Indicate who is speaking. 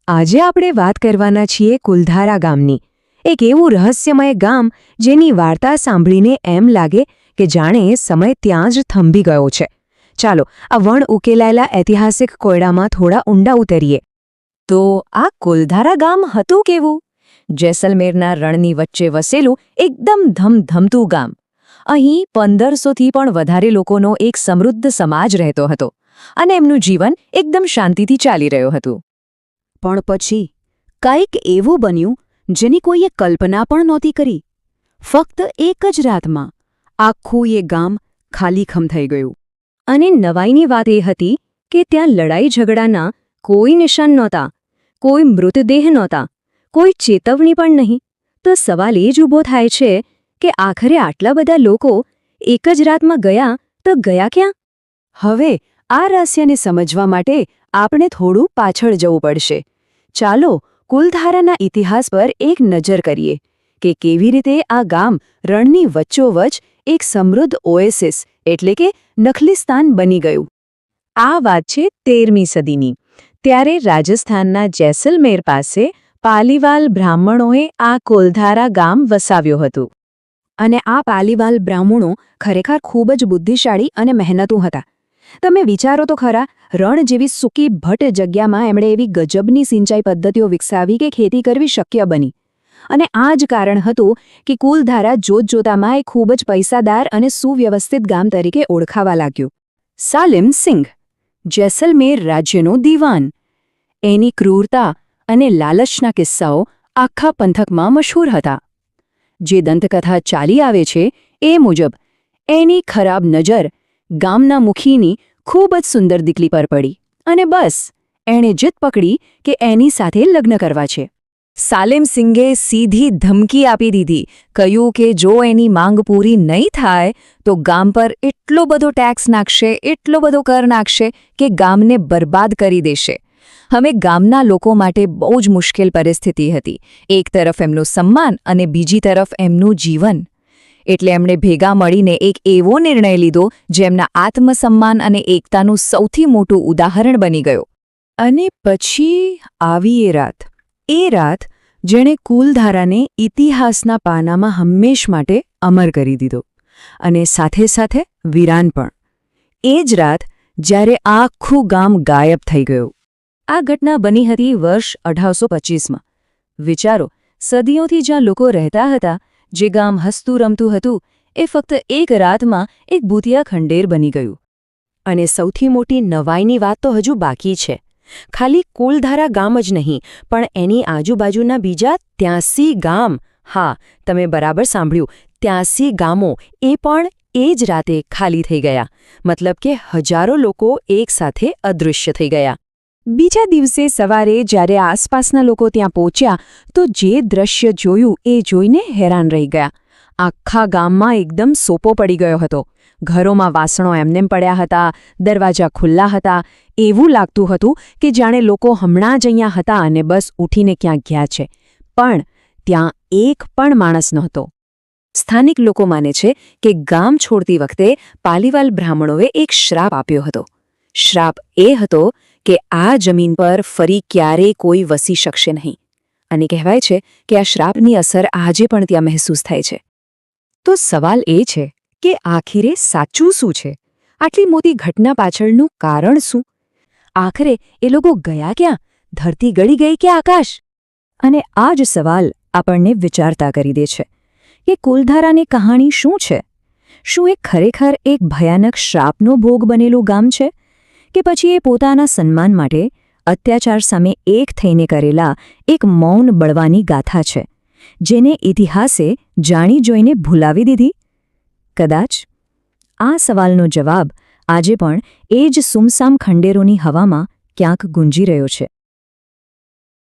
Speaker 1: આજે આપણે વાત કરવાના છીએ કુલધારા ગામની, એક એવું રહસ્યમય ગામ જેની વાર્તા સાંભળીને એમ લાગે કે જાણે સમય ત્યાં જ થંભી ગયો છે. ચાલો આ વણ ઉકેલાયેલા ઐતિહાસિક કોયડામાં થોડા ઊંડા ઉતરીએ. તો આ કુલધારા ગામ હતું કેવું? જેસલમેરના રણની વચ્ચે વસેલું એકદમ ધમધમતું ગામ. અહીં 1500થી પણ વધારે લોકોનો એક સમૃદ્ધ સમાજ રહેતો હતો અને એમનું જીવન એકદમ શાંતિથી ચાલી રહ્યું હતું.
Speaker 2: પણ પછી કંઈક એવું બન્યું જેની કોઈએ કલ્પના પણ નહોતી કરી. ફક્ત એક જ રાતમાં આખું એ ગામ ખાલીખમ થઈ ગયું.
Speaker 1: અને નવાઈની વાત એ હતી કે ત્યાં લડાઈ ઝઘડાના કોઈ નિશાન નહોતા, કોઈ મૃતદેહ નહોતા, કોઈ ચેતવણી પણ નહીં. તો સવાલ એ જ ઊભો થાય છે કે આખરે આટલા બધા લોકો એક જ રાતમાં ગયા તો ગયા ક્યાં?
Speaker 2: હવે આ રહસ્યને સમજવા માટે આપણે થોડું પાછળ જવું પડશે. ચાલો કુલધારાના ઇતિહાસ પર એક નજર કરીએ કે કેવી રીતે આ ગામ રણની વચ્ચોવચ એક સમૃદ્ધ ઓએસિસ એટલે કે નખલિસ્તાન બની ગયું.
Speaker 1: આ વાત છે 13મી સદીની. ત્યારે રાજસ્થાનના જેસલમેર પાસે પાલીવાલ બ્રાહ્મણોએ આ કુલધારા ગામ વસાવ્યું હતું.
Speaker 2: અને આ પાલીવાલ બ્રાહ્મણો ખરેખર ખૂબ જ બુદ્ધિશાળી અને મહેનતુ હતા. તમે વિચારો તો ખરા, રણ જેવી સૂકી ભટ્ટ જગ્યામાં એમણે એવી ગજબની સિંચાઈ પદ્ધતિઓ વિકસાવી કે ખેતી કરવી શક્ય બની. અને આ જ કારણ હતું કે કુલધારા જોતજોતામાં એક ખૂબ જ પૈસાદાર અને સુવ્યવસ્થિત ગામ તરીકે ઓળખાવા લાગ્યું. સાલિમ સિંઘ, જેસલમેર રાજ્યનો દીવાન. એની ક્રૂરતા અને લાલચના કિસ્સાઓ આખા પંથકમાં મશહૂર હતા. જે દંતકથા ચાલી આવે છે એ મુજબ એની ખરાબ નજર ગામના મુખીની ખૂબ જ સુંદર દીકરી પર પડી અને બસ એણે જીદ પકડી કે એની સાથે લગ્ન કરવા છે.
Speaker 1: સાલિમ સિંઘે સીધી ધમકી આપી દીધી, કહ્યું કે જો એની માંગ પૂરી નહીં થાય તો ગામ પર એટલો બધો ટેક્સ નાખશે, એટલો બધો કર નાખશે કે ગામને બરબાદ કરી દેશે. હવે ગામના લોકો માટે બહુ જ મુશ્કેલ પરિસ્થિતિ હતી. એક તરફ એમનું સન્માન અને બીજી તરફ એમનું જીવન. એટલે એમણે ભેગા મળીને એક એવો નિર્ણય લીધો જેમના આત્મસન્માન અને એકતાનું સૌથી મોટું ઉદાહરણ બની ગયો.
Speaker 2: અને પછી આવી એ રાત. એ રાત જેણે કુલધારાને ઇતિહાસના પાનામાં હંમેશ માટે અમર કરી દીધો અને સાથે સાથે વીરાન પણ. એ જ રાત જ્યારે આખું ગામ ગાયબ થઈ ગયું.
Speaker 1: આ ઘટના બની હતી વર્ષ 1825માં. વિચારો, સદીઓથી જ્યાં લોકો રહેતા હતા, જે ગામ હસતું રમતું હતું, એ ફક્ત એક રાતમાં એક ભૂતિયા ખંડેર બની ગયું.
Speaker 2: અને સૌથી મોટી નવાઈની વાત તો હજુ બાકી છે. ખાલી કુલધારા ગામ જ નહીં, પણ એની આજુબાજુના બીજા 83 ગામ, હા તમે બરાબર સાંભળ્યું, 83 ગામો એ પણ એ જ રાતે ખાલી થઈ ગયા. મતલબ કે હજારો લોકો એકસાથે અદૃશ્ય થઈ ગયા.
Speaker 1: બીજા દિવસે સવારે જ્યારે આસપાસના લોકો ત્યાં પહોંચ્યા તો જે દ્રશ્ય જોયું એ જોઈને હેરાન રહી ગયા. આખા ગામમાં એકદમ સોપો પડી ગયો હતો. ઘરોમાં વાસણો એમનેમ પડ્યા હતા, દરવાજા ખુલ્લા હતા. એવું લાગતું હતું કે જાણે લોકો હમણાં જ અહીંયા હતા અને બસ ઉઠીને ક્યાંક ગયા છે. પણ ત્યાં એક પણ માણસ નહોતો. સ્થાનિક લોકો માને છે કે ગામ છોડતી વખતે પાલીવાલ બ્રાહ્મણોએ એક શ્રાપ આપ્યો હતો. શ્રાપ એ હતો કે આ જમીન પર ફરી ક્યારેય કોઈ વસી શકશે નહીં. અને કહેવાય છે કે આ શ્રાપની અસર આજે પણ ત્યાં મહેસૂસ થાય છે. તો સવાલ એ છે કે આખરે સાચું શું છે? આટલી મોટી ઘટના પાછળનું કારણ શું? આખરે એ લોકો ગયા ક્યાં? ધરતી ગળી ગઈ કે આકાશ? અને આ જ સવાલ આપણને વિચારતા કરી દે છે કે કુલધારાની કહાણી શું છે? શું એ ખરેખર એક ભયાનક શ્રાપનો ભોગ બનેલું ગામ છે? કે પછી એ પોતાના સન્માન માટે અત્યાચાર સામે એક થઈને કરેલા એક મૌન બળવાની ગાથા છે, જેને ઇતિહાસે જાણી જોઈને ભૂલાવી દીધી? કદાચ આ સવાલનો જવાબ આજે પણ એ જ સુમસામ ખંડેરોની હવામાં ક્યાંક ગુંજી રહ્યો છે.